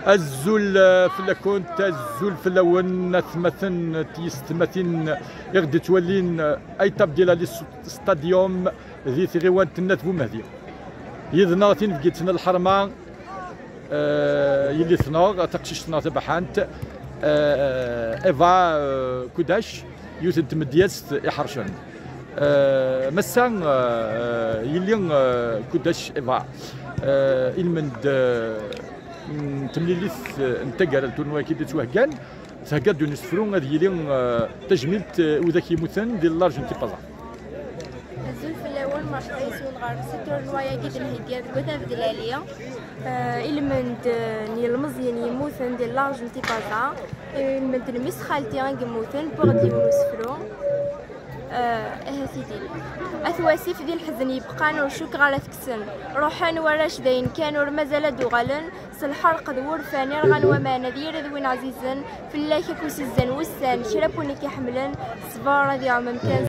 الزول فلا الزول فلا ونث مثلا تيستمثين يغدي تولين اي تبديل للستاديوم ذي ثغيوان تنثبو مهدي يذناغتين بقيتنا الحرمه يلي ثناغ تقششتنا تبحانت ايفا كوداش يوثن تمدياس يحرشن مسان يلي كوداش ايفا المند تمليليث انتقر التورنوا كي توهكان تهكا دون سفرون هذه يلي تجميلت وذاك يموتن ديال لارجنتي بازا الزول في الاول ما حيسو الغرب التورنوا يجد الهديات كذا في دلاليه المند نيل مزيان يموتن ديال لارجنتي بازا المند المس خالتي غنموتن بوغ ديال سفرون سيدي اثواسيف ديال الحزن يبقى وشوك غالا تكسن روحان وراش داين كانوا مازال دوغالن الحرق دور فاني غنوا ما نذير ذوين عزيزا في الله كوسي الزن والسان شربوني كيحملن صبار ديال ممكن